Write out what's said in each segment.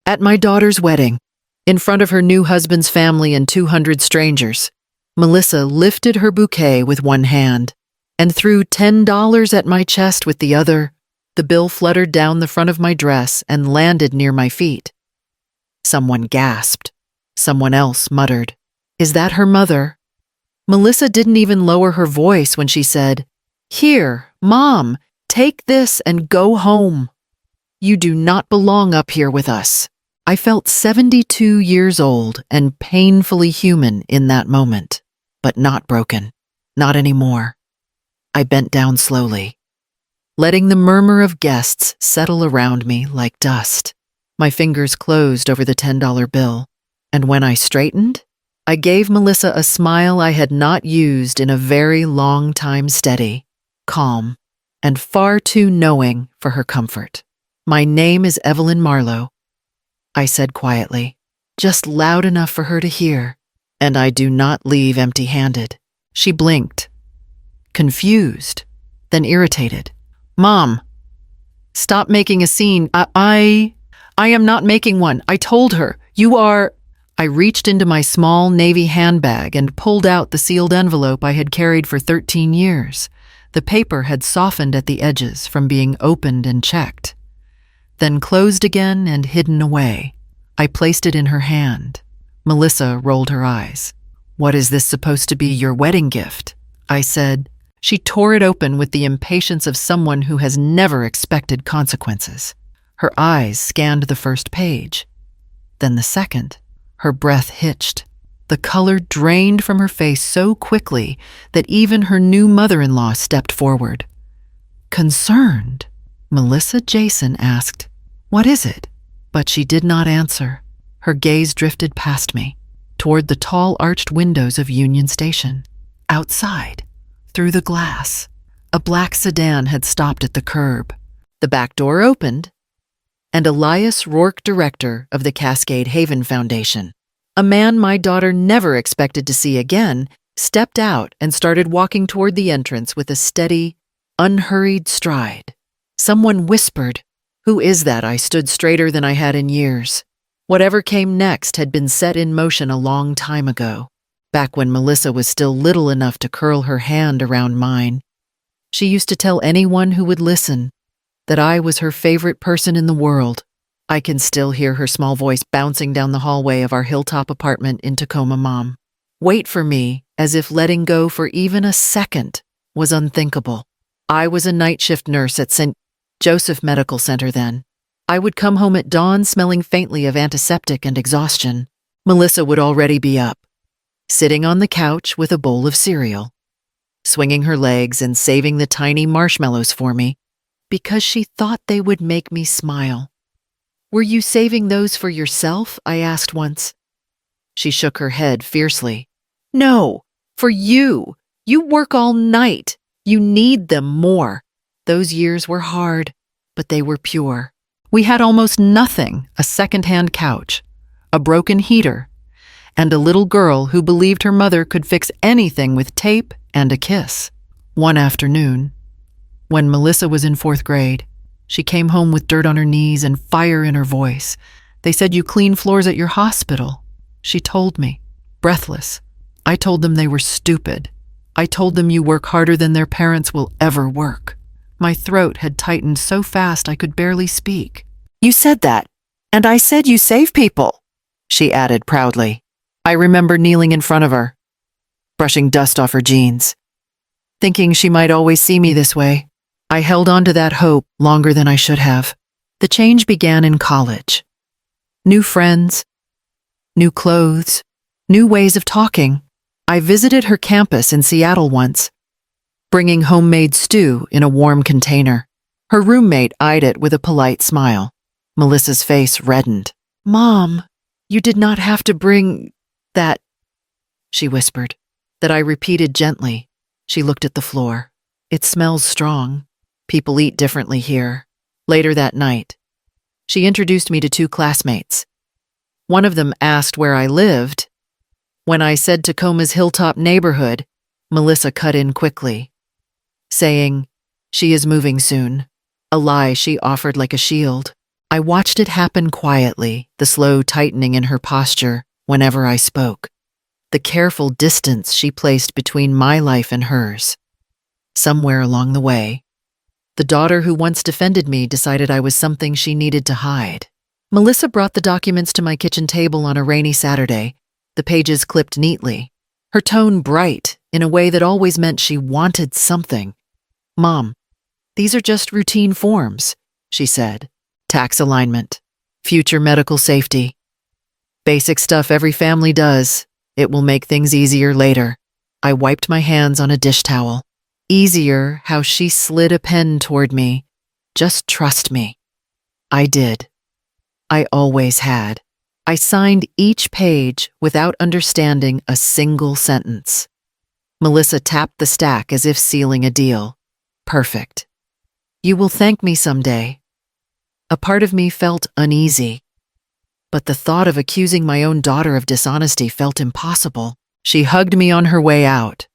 At my daughter's wedding, in front of her new husband's family and 200 strangers, Melissa lifted her bouquet with one hand and threw $10 at my chest with the other. The bill fluttered down the front of my dress and landed near my feet. Someone gasped. Someone else muttered, "Is that her mother?" Melissa didn't even lower her voice when she said, "Here, Mom, take this and go home. You do not belong up here with us." I felt 72 years old and painfully human in that moment, but not broken. Not anymore. I bent down slowly, letting the murmur of guests settle around me like dust. My fingers closed over the $10 bill, and when I straightened, I gave Melissa a smile I had not used in a very long time, steady, calm, and far too knowing for her comfort. "My name is Evelyn Marlowe," I said quietly, just loud enough for her to hear, "and I do not leave empty-handed." She blinked, confused, then irritated. "Mom, stop making a scene. I am not making one. I told her. You are—" I reached into my small navy handbag and pulled out the sealed envelope I had carried for 13 years. The paper had softened at the edges from being opened and checked, then closed again and hidden away. I placed it in her hand. Melissa rolled her eyes. "What is this supposed to be, your wedding gift?" I said. She tore it open with the impatience of someone who has never expected consequences. Her eyes scanned the first page, then the second. Her breath hitched. The color drained from her face so quickly that even her new mother-in-law stepped forward. Concerned, Melissa Jason asked, "What is it?" But she did not answer. Her gaze drifted past me, toward the tall arched windows of Union Station. Outside, through the glass, a black sedan had stopped at the curb. The back door opened, and Elias Rourke, director of the Cascade Haven Foundation, a man my daughter never expected to see again, stepped out and started walking toward the entrance with a steady, unhurried stride. Someone whispered, "Who is that?" I stood straighter than I had in years. Whatever came next had been set in motion a long time ago, back when Melissa was still little enough to curl her hand around mine. She used to tell anyone who would listen that I was her favorite person in the world. I can still hear her small voice bouncing down the hallway of our hilltop apartment in Tacoma. "Mom, wait for me," as if letting go for even a second was unthinkable. I was a night shift nurse at St. Joseph Medical Center then. I would come home at dawn smelling faintly of antiseptic and exhaustion. Melissa would already be up, sitting on the couch with a bowl of cereal, swinging her legs and saving the tiny marshmallows for me because she thought they would make me smile. "Were you saving those for yourself?" I asked once. She shook her head fiercely. "No, for you. You work all night. You need them more." Those years were hard, but they were pure. We had almost nothing: a second-hand couch, a broken heater, and a little girl who believed her mother could fix anything with tape and a kiss. One afternoon, when Melissa was in 4th grade, she came home with dirt on her knees and fire in her voice. "They said you clean floors at your hospital," she told me, breathless. I told them they were stupid. I told them you work harder than their parents will ever work. My throat had tightened so fast I could barely speak. "You said that, and I said you save people," she added proudly. I remember kneeling in front of her, brushing dust off her jeans, thinking she might always see me this way. I held on to that hope longer than I should have. The change began in college. New friends, new clothes, new ways of talking. I visited her campus in Seattle once, bringing homemade stew in a warm container. Her roommate eyed it with a polite smile. Melissa's face reddened. "Mom, you did not have to bring that," she whispered. That I repeated gently. She looked at the floor. "It smells strong. People eat differently here." Later that night, she introduced me to 2 classmates. One of them asked where I lived. When I said Tacoma's hilltop neighborhood, Melissa cut in quickly, saying, "She is moving soon," a lie she offered like a shield. I watched it happen quietly, the slow tightening in her posture whenever I spoke, the careful distance she placed between my life and hers. Somewhere along the way, the daughter who once defended me decided I was something she needed to hide. Melissa brought the documents to my kitchen table on a rainy Saturday, the pages clipped neatly, her tone bright in a way that always meant she wanted something. "Mom, these are just routine forms," she said. "Tax alignment, future medical safety. Basic stuff every family does. It will make things easier later." I wiped my hands on a dish towel. Easier how she slid a pen toward me. "Just trust me." I did. I always had. I signed each page without understanding a single sentence. Melissa tapped the stack as if sealing a deal. "Perfect. You will thank me someday." A part of me felt uneasy, but the thought of accusing my own daughter of dishonesty felt impossible. She hugged me on her way out.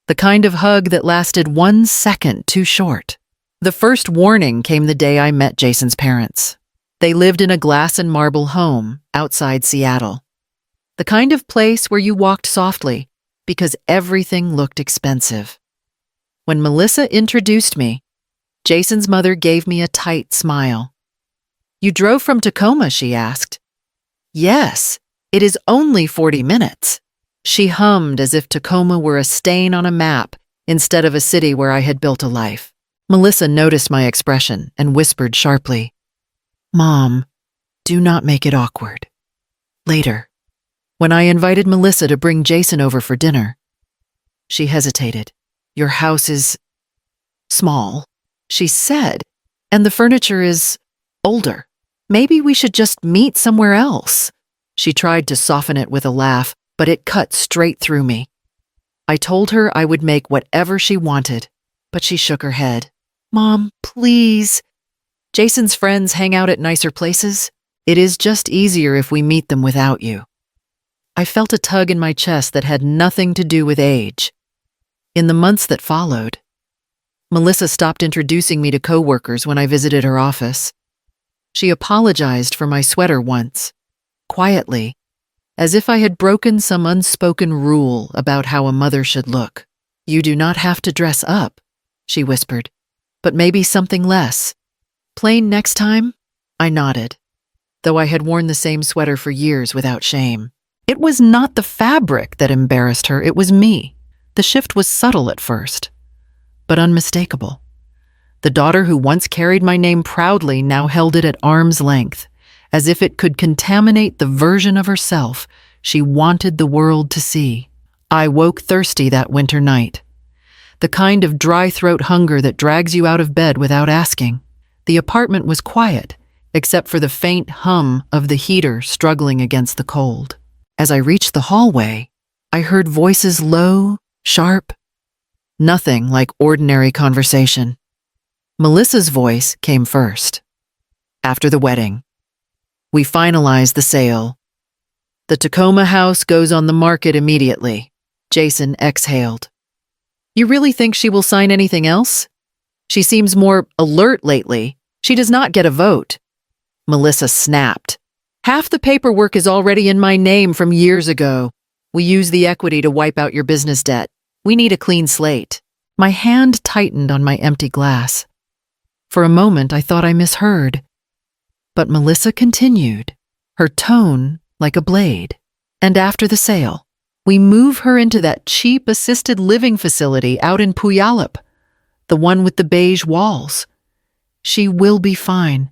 The kind of hug that lasted 1 second too short. The first warning came the day I met Jason's parents. They lived in a glass and marble home outside Seattle. The kind of place where you walked softly because everything looked expensive. When Melissa introduced me, Jason's mother gave me a tight smile. "You drove from Tacoma?" she asked. "Yes, it is only 40 minutes. She hummed as if Tacoma were a stain on a map instead of a city where I had built a life. Melissa noticed my expression and whispered sharply, "Mom, do not make it awkward." Later, when I invited Melissa to bring Jason over for dinner, she hesitated. "Your house is small," she said, "and the furniture is older. Maybe we should just meet somewhere else." She tried to soften it with a laugh, but it cut straight through me. I told her I would make whatever she wanted, but she shook her head. "Mom, please. Jason's friends hang out at nicer places. It is just easier if we meet them without you." I felt a tug in my chest that had nothing to do with age. In the months that followed, Melissa stopped introducing me to coworkers when I visited her office. She apologized for my sweater once, quietly, as if I had broken some unspoken rule about how a mother should look. "You do not have to dress up," she whispered, "but maybe something less. Plain next time?" I nodded, though I had worn the same sweater for years without shame. It was not the fabric that embarrassed her, it was me. The shift was subtle at first, but unmistakable. The daughter who once carried my name proudly now held it at arm's length, as if it could contaminate the version of herself she wanted the world to see. I woke thirsty that winter night, the kind of dry throat hunger that drags you out of bed without asking. The apartment was quiet, except for the faint hum of the heater struggling against the cold. As I reached the hallway, I heard voices low, sharp, nothing like ordinary conversation. Melissa's voice came first. "After the wedding, we finalized the sale. The Tacoma house goes on the market immediately." Jason exhaled. "You really think she will sign anything else? She seems more alert lately. She does not get a vote." Melissa snapped. "Half the paperwork is already in my name from years ago. We use the equity to wipe out your business debt. We need a clean slate." My hand tightened on my empty glass. For a moment, I thought I misheard. But Melissa continued, her tone like a blade. "And after the sale, we move her into that cheap assisted living facility out in Puyallup, the one with the beige walls. She will be fine.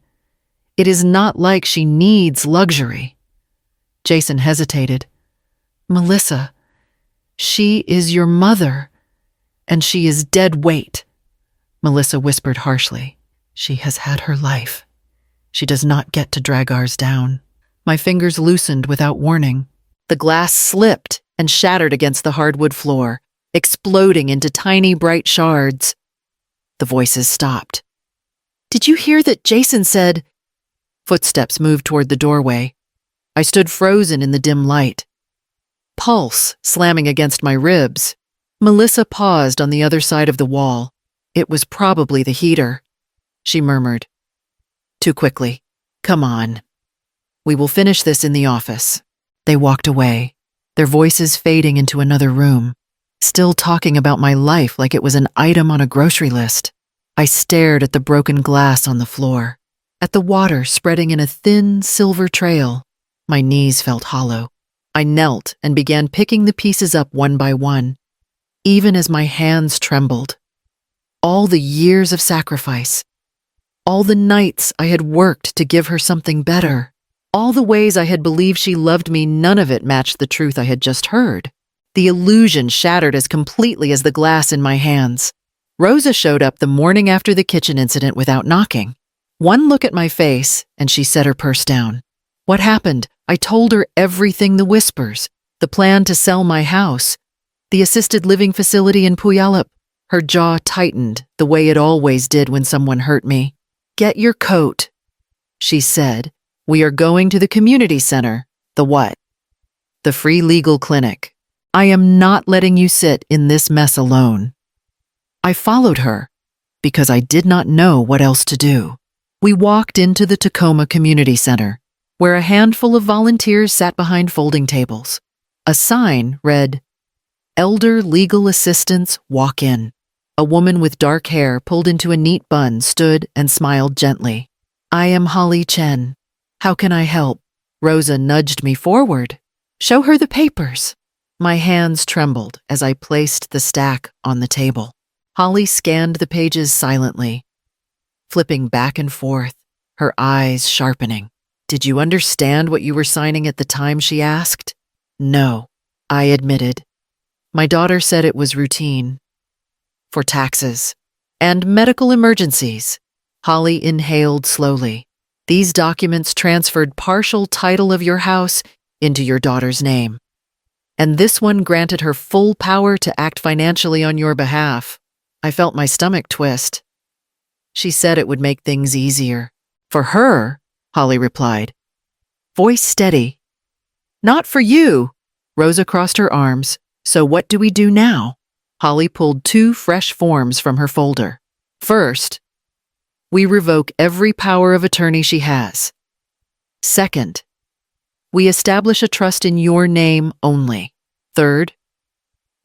It is not like she needs luxury." Jason hesitated. "Melissa, she is your mother, and she is dead weight." Melissa whispered harshly. "She has had her life. She does not get to drag ours down." My fingers loosened without warning. The glass slipped and shattered against the hardwood floor, exploding into tiny bright shards. The voices stopped. "Did you hear that Jason said—" Footsteps moved toward the doorway. I stood frozen in the dim light, pulse slamming against my ribs. Melissa paused on the other side of the wall. "It was probably the heater," she murmured. "Too quickly. Come on. We will finish this in the office. They walked away, their voices fading into another room, still talking about my life like it was an item on a grocery list. I stared at the broken glass on the floor, at the water spreading in a thin silver trail. My knees felt hollow. I knelt and began picking the pieces up one by one, even as my hands trembled. All the years of sacrifice, all the nights I had worked to give her something better, all the ways I had believed she loved me, none of it matched the truth I had just heard. The illusion shattered as completely as the glass in my hands. Rosa showed up the morning after the kitchen incident without knocking. One look at my face, and she set her purse down. What happened? I told her everything, the whispers, the plan to sell my house, the assisted living facility in Puyallup. Her jaw tightened the way it always did when someone hurt me. Get your coat, she said. We are going to the community center. The what? The free legal clinic. I am not letting you sit in this mess alone. I followed her because I did not know what else to do. We walked into the Tacoma Community Center, where a handful of volunteers sat behind folding tables. A sign read, "Elder Legal Assistants Walk In." A woman with dark hair pulled into a neat bun stood and smiled gently. I am Holly Chen. How can I help? Rosa nudged me forward. Show her the papers. My hands trembled as I placed the stack on the table. Holly scanned the pages silently, flipping back and forth, her eyes sharpening. Did you understand what you were signing at the time, she asked? No, I admitted. My daughter said it was routine. For taxes and medical emergencies. Holly inhaled slowly. These documents transferred partial title of your house into your daughter's name. And this one granted her full power to act financially on your behalf. I felt my stomach twist. She said it would make things easier. For her, Holly replied, voice steady. Not for you. Rosa crossed her arms. So what do we do now? Holly pulled 2 fresh forms from her folder. First, we revoke every power of attorney she has. Second, we establish a trust in your name only. Third,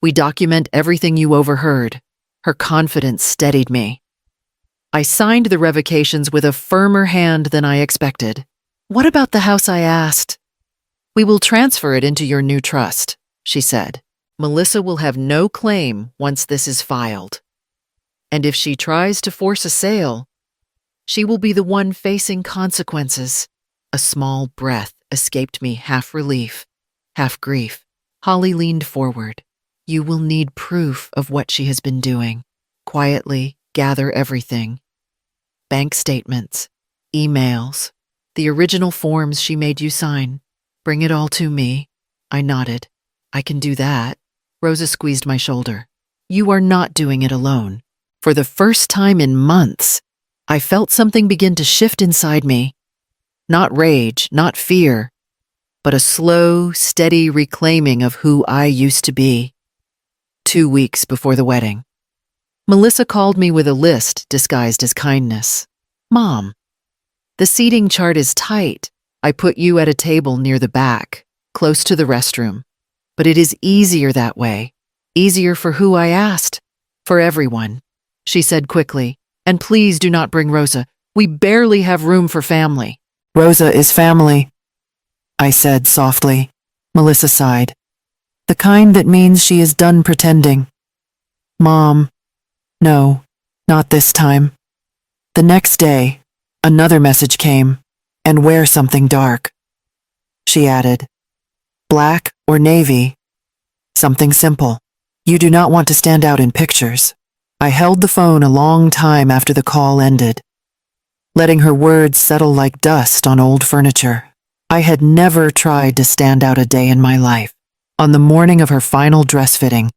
we document everything you overheard. Her confidence steadied me. I signed the revocations with a firmer hand than I expected. What about the house, I asked? We will transfer it into your new trust, she said. Melissa will have no claim once this is filed. And if she tries to force a sale, she will be the one facing consequences. A small breath escaped me, half relief, half grief. Holly leaned forward. You will need proof of what she has been doing. Quietly gather everything. Bank statements, emails, the original forms she made you sign. Bring it all to me. I nodded. I can do that. Rosa squeezed my shoulder. You are not doing it alone. For the first time in months, I felt something begin to shift inside me. Not rage, not fear, but a slow, steady reclaiming of who I used to be. 2 weeks before the wedding, Melissa called me with a list disguised as kindness. Mom, the seating chart is tight. I put you at a table near the back, close to the restroom. But it is easier that way. Easier for who I asked. For everyone, she said quickly. And please do not bring Rosa. We barely have room for family. Rosa is family, I said softly. Melissa sighed. The kind that means she is done pretending. Mom, no, not this time. The next day, another message came, and wear something dark. She added, black or navy, something simple. You do not want to stand out in pictures. I held the phone a long time after the call ended, letting her words settle like dust on old furniture. I had never tried to stand out a day in my life. On the morning of her final dress fitting,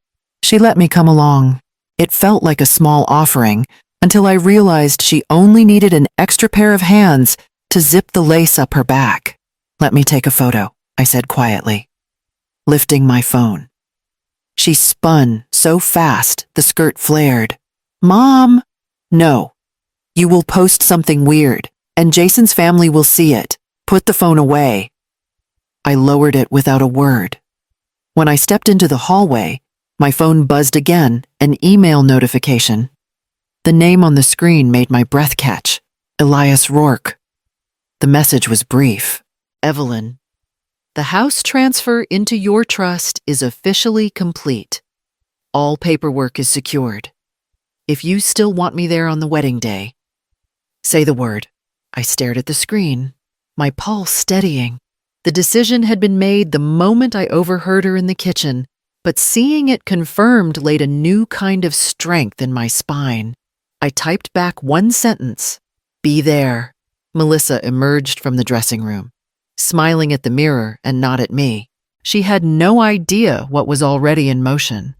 she let me come along. It felt like a small offering until I realized she only needed an extra pair of hands to zip the lace up her back. Let me take a photo, I said quietly, lifting my phone. She spun so fast the skirt flared. Mom! No. You will post something weird. And Jason's family will see it. Put the phone away." I lowered it without a word. When I stepped into the hallway, my phone buzzed again, an email notification. The name on the screen made my breath catch. Elias Rourke. The message was brief. "Evelyn, the house transfer into your trust is officially complete. All paperwork is secured. If you still want me there on the wedding day, say the word." I stared at the screen, my pulse steadying. The decision had been made the moment I overheard her in the kitchen, but seeing it confirmed laid a new kind of strength in my spine. I typed back one sentence. "Be there." Melissa emerged from the dressing room, smiling at the mirror and not at me. She had no idea what was already in motion.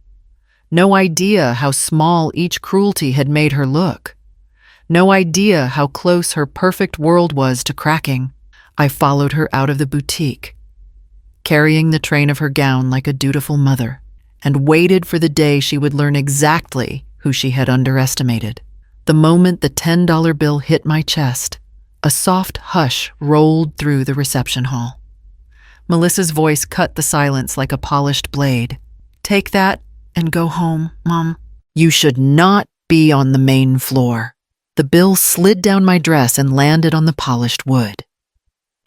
No idea how small each cruelty had made her look. No idea how close her perfect world was to cracking. I followed her out of the boutique, carrying the train of her gown like a dutiful mother, and waited for the day she would learn exactly who she had underestimated. The moment the $10 bill hit my chest, a soft hush rolled through the reception hall. Melissa's voice cut the silence like a polished blade. "Take that and go home, Mom. You should not be on the main floor." The bill slid down my dress and landed on the polished wood.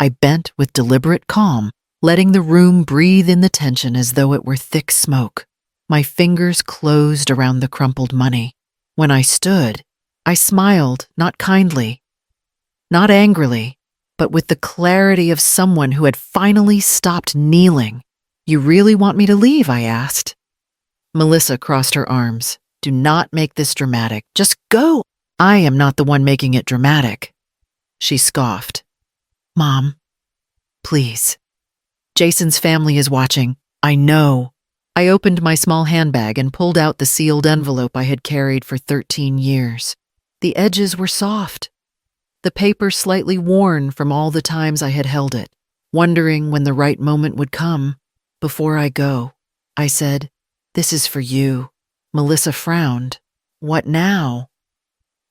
I bent with deliberate calm, letting the room breathe in the tension as though it were thick smoke. My fingers closed around the crumpled money. When I stood, I smiled, not kindly, not angrily, but with the clarity of someone who had finally stopped kneeling. "You really want me to leave?" I asked. Melissa crossed her arms. "Do not make this dramatic. Just go." "I am not the one making it dramatic." She scoffed. "Mom, please. Jason's family is watching. I know." I opened my small handbag and pulled out the sealed envelope I had carried for 13 years. The edges were soft, the paper slightly worn from all the times I had held it, wondering when the right moment would come. "Before I go," I said, "this is for you." Melissa frowned. "What now?"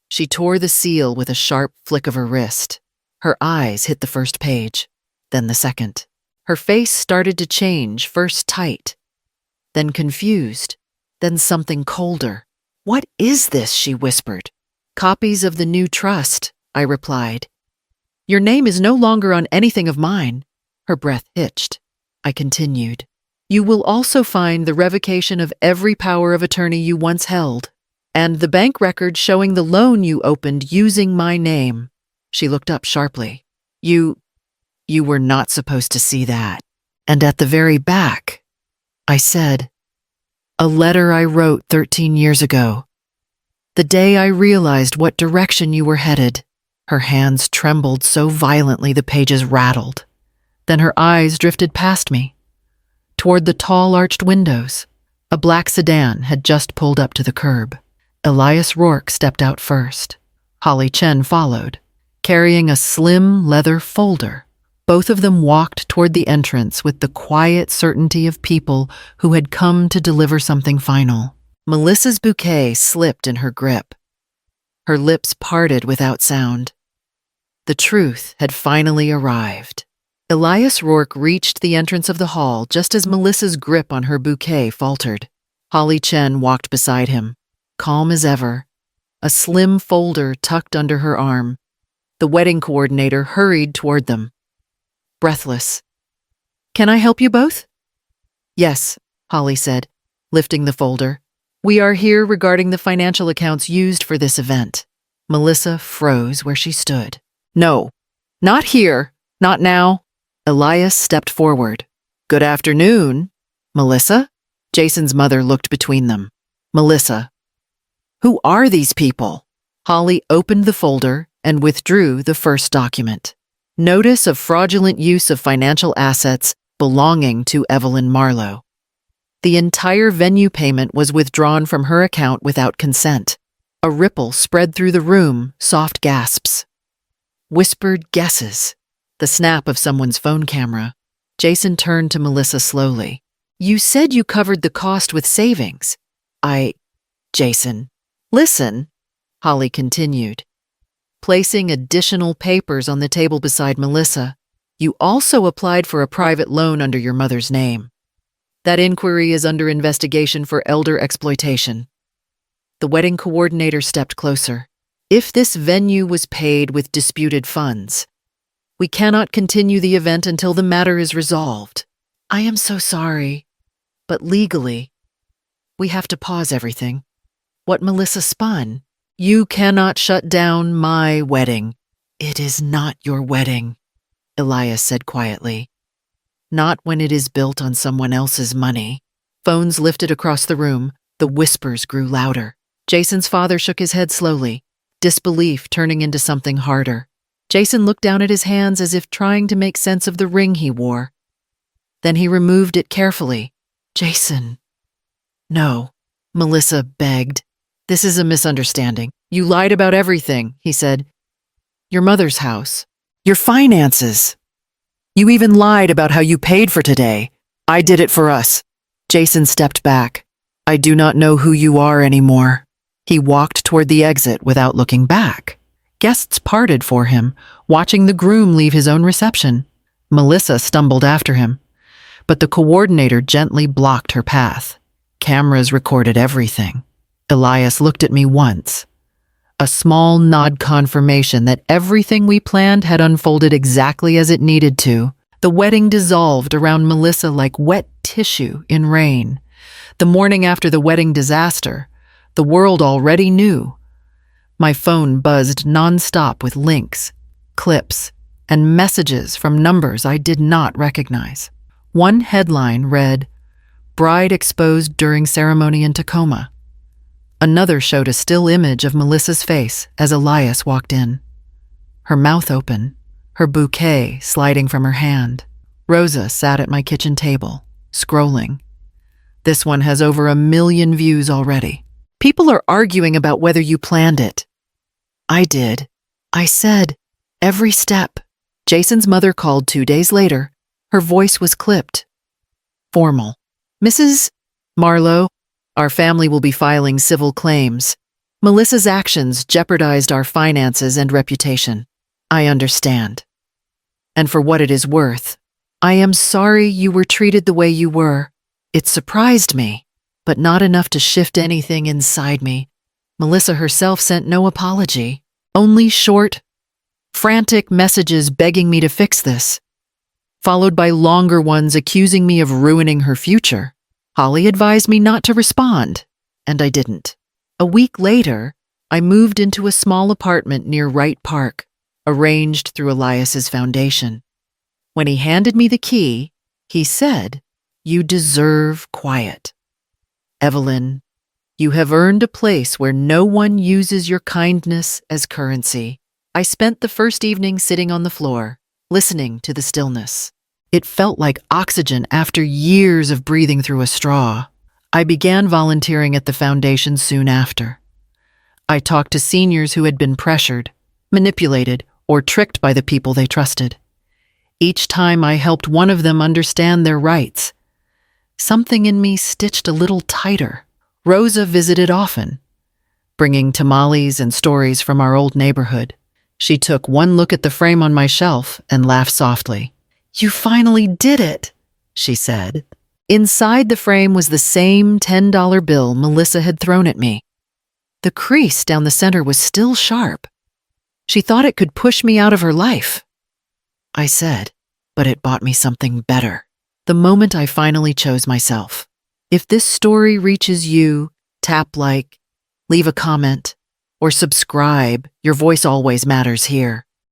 She tore the seal with a sharp flick of her wrist. Her eyes hit the first page, then the second. Her face started to change, first tight, then confused, then something colder. "What is this?" she whispered. "Copies of the new trust," I replied. "Your name is no longer on anything of mine." Her breath hitched. I continued. "You will also find the revocation of every power of attorney you once held, and the bank record showing the loan you opened using my name." She looked up sharply. You were not supposed to see that." "And at the very back," I said, "a letter I wrote 13 years ago. The day I realized what direction you were headed." Her hands trembled so violently the pages rattled. Then her eyes drifted past me, toward the tall arched windows. A black sedan had just pulled up to the curb. Elias Rourke stepped out first. Holly Chen followed, carrying a slim leather folder. Both of them walked toward the entrance with the quiet certainty of people who had come to deliver something final. Melissa's bouquet slipped in her grip. Her lips parted without sound. The truth had finally arrived. Elias Rourke reached the entrance of the hall just as Melissa's grip on her bouquet faltered. Holly Chen walked beside him, calm as ever, a slim folder tucked under her arm. The wedding coordinator hurried toward them, breathless. "Can I help you both?" "Yes," Holly said, lifting the folder. "We are here regarding the financial accounts used for this event." Melissa froze where she stood. "No, not here, not now." Elias stepped forward. "Good afternoon, Melissa?" Jason's mother looked between them. "Melissa, who are these people?" Holly opened the folder and withdrew the first document. Notice of fraudulent use of financial assets belonging to Evelyn Marlowe. The entire venue payment was withdrawn from her account without consent. A ripple spread through the room, soft gasps. Whispered guesses. The snap of someone's phone camera. Jason turned to Melissa slowly. "You said you covered the cost with savings." Jason. "Listen," Holly continued. placing additional papers on the table beside Melissa. You also applied for a private loan under your mother's name. That inquiry is under investigation for elder exploitation. The wedding coordinator stepped closer. If this venue was paid with disputed funds, we cannot continue the event until the matter is resolved. I am so sorry, but legally, we have to pause everything. What Melissa spun, you cannot shut down my wedding. It is not your wedding, Elias said quietly. Not when it is built on someone else's money. Phones lifted across the room. The whispers grew louder. Jason's father shook his head slowly, disbelief turning into something harder. Jason looked down at his hands as if trying to make sense of the ring he wore. Then he removed it carefully. Jason. No, Melissa begged. This is a misunderstanding. You lied about everything, he said. Your mother's house. Your finances. You even lied about how you paid for today. I did it for us. Jason stepped back. I do not know who you are anymore. He walked toward the exit without looking back. Guests parted for him, watching the groom leave his own reception. Melissa stumbled after him, but the coordinator gently blocked her path. Cameras recorded everything. Elias looked at me once. A small nod confirmation that everything we planned had unfolded exactly as it needed to. The wedding dissolved around Melissa like wet tissue in rain. The morning after the wedding disaster, the world already knew. My phone buzzed nonstop with links, clips, and messages from numbers I did not recognize. One headline read, "Bride exposed during ceremony in Tacoma." Another showed a still image of Melissa's face as Elias walked in. Her mouth open, her bouquet sliding from her hand. Rosa sat at my kitchen table, scrolling. This one has over 1 million views already. People are arguing about whether you planned it. I did. I said, every step. Jason's mother called 2 days later. Her voice was clipped. Formal. Mrs. Marlowe, our family will be filing civil claims. Melissa's actions jeopardized our finances and reputation. I understand. And for what it is worth, I am sorry you were treated the way you were. It surprised me, but not enough to shift anything inside me. Melissa herself sent no apology, only short, frantic messages begging me to fix this, followed by longer ones accusing me of ruining her future. Holly advised me not to respond, and I didn't. A week later, I moved into a small apartment near Wright Park, arranged through Elias's foundation. When he handed me the key, he said, "You deserve quiet. Evelyn, you have earned a place where no one uses your kindness as currency." I spent the first evening sitting on the floor, listening to the stillness. It felt like oxygen after years of breathing through a straw. I began volunteering at the foundation soon after. I talked to seniors who had been pressured, manipulated, or tricked by the people they trusted. Each time I helped one of them understand their rights, something in me stitched a little tighter. Rosa visited often, bringing tamales and stories from our old neighborhood. She took one look at the frame on my shelf and laughed softly. "You finally did it," she said. Inside the frame was the same $10 bill Melissa had thrown at me. The crease down the center was still sharp. She thought it could push me out of her life. I said, but it bought me something better. The moment I finally chose myself. If this story reaches you, tap like, leave a comment, or subscribe. Your voice always matters here.